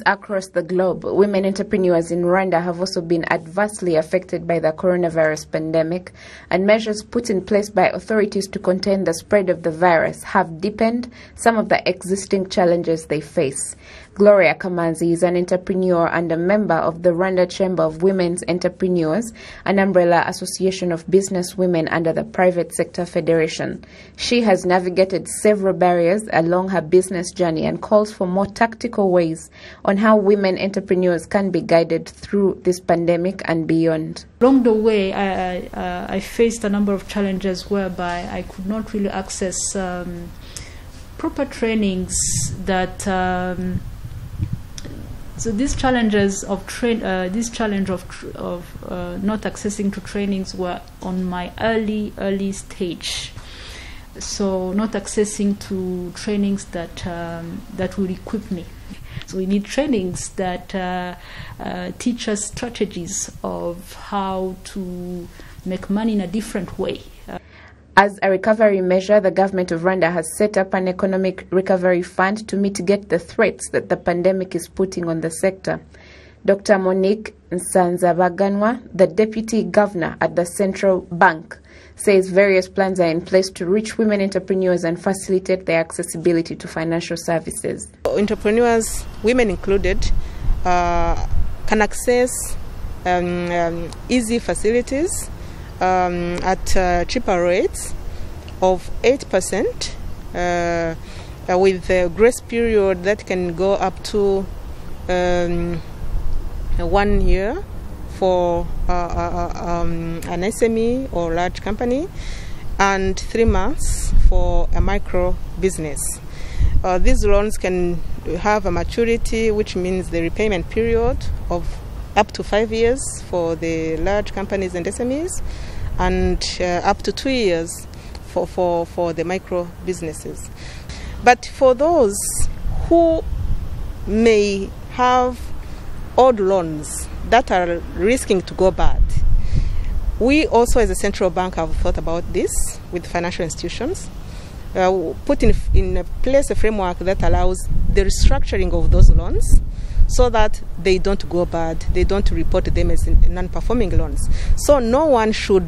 across the globe, women entrepreneurs in Rwanda have also been adversely affected by the coronavirus pandemic, and measures put in place by authorities to contain the spread of the virus have deepened some of the existing challenges they face. Gloria Kamanzi is an entrepreneur and a member of the Rwanda Chamber of Women's Entrepreneurs, an umbrella association of businesswomen under the Private Sector Federation. She has navigated several barriers along her business journey and calls for more tactical ways on how women entrepreneurs can be guided through this pandemic and beyond. Along the way, I faced a number of challenges whereby I could not really access proper trainings that. So these challenges of not accessing to trainings were on my early stage. So not accessing to trainings that will equip me. So we need trainings that teach us strategies of how to make money in a different way. As a recovery measure, the government of Rwanda has set up an economic recovery fund to mitigate the threats that the pandemic is putting on the sector. Dr. Monique Nsanzabaganwa, the deputy governor at the central bank, says various plans are in place to reach women entrepreneurs and facilitate their accessibility to financial services. Entrepreneurs, women included, can access easy facilities at cheaper rates of 8%, with a grace period that can go up to 1 year for an SME or large company, and 3 months for a micro business. These loans can have a maturity, which means the repayment period of up to 5 years for the large companies and SMEs, and up to 2 years for the micro businesses. But for those who may have old loans that are risking to go bad, we also as a central bank have thought about this with financial institutions, put in place a framework that allows the restructuring of those loans so that they don't go bad, they don't report them as non-performing loans. So no one should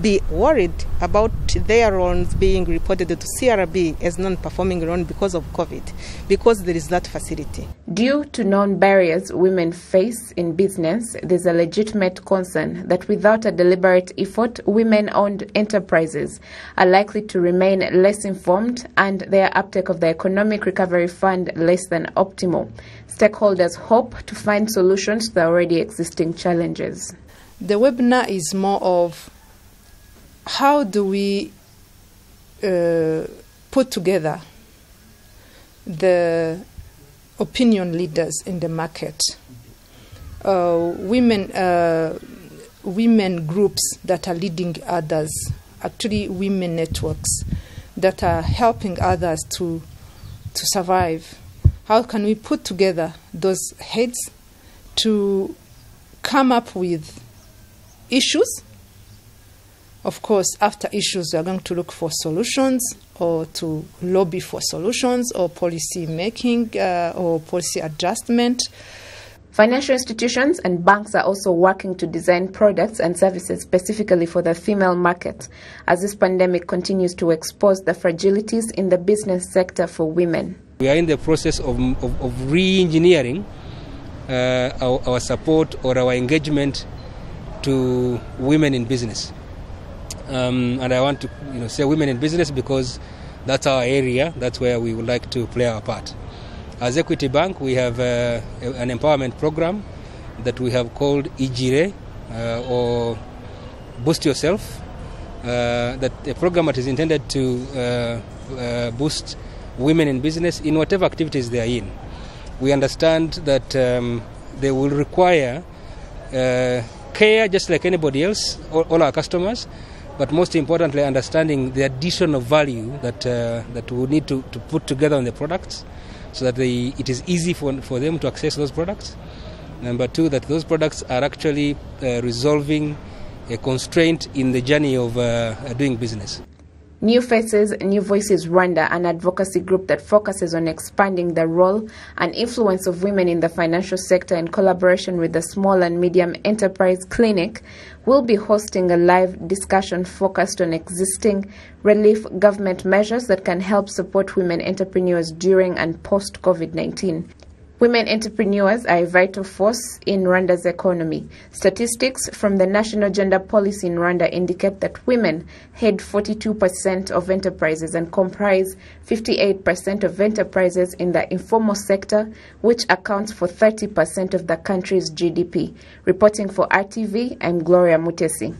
be worried about their loans being reported to CRB as non-performing loan because of COVID, because there is that facility. Due to known barriers women face in business, there's a legitimate concern that without a deliberate effort, women-owned enterprises are likely to remain less informed and their uptake of the Economic Recovery Fund less than optimal. Stakeholders hope to find solutions to the already existing challenges. The webinar is more of how do we put together the opinion leaders in the market, women groups that are leading others, actually women networks that are helping others to survive. How can we put together those heads to come up with issues? Of course, after issues, we are going to look for solutions or to lobby for solutions or policy making or policy adjustment. Financial institutions and banks are also working to design products and services specifically for the female market as this pandemic continues to expose the fragilities in the business sector for women. We are in the process of re-engineering our support or our engagement to women in business. And I want to say women in business because that's our area, that's where we would like to play our part. As Equity Bank, we have an empowerment program that we have called Ijire, or Boost Yourself. That a program that is intended to boost women in business in whatever activities they are in. We understand that they will require care just like anybody else, all our customers, but most importantly understanding the additional value that we need to put together on the products so that it is easy for them to access those products. Number two, that those products are actually resolving a constraint in the journey of doing business. New Faces, New Voices Rwanda, an advocacy group that focuses on expanding the role and influence of women in the financial sector in collaboration with the Small and Medium Enterprise Clinic, will be hosting a live discussion focused on existing relief government measures that can help support women entrepreneurs during and post-COVID-19. Women entrepreneurs are a vital force in Rwanda's economy. Statistics from the National Gender Policy in Rwanda indicate that women head 42% of enterprises and comprise 58% of enterprises in the informal sector, which accounts for 30% of the country's GDP. Reporting for RTV, I'm Gloria Mutesi.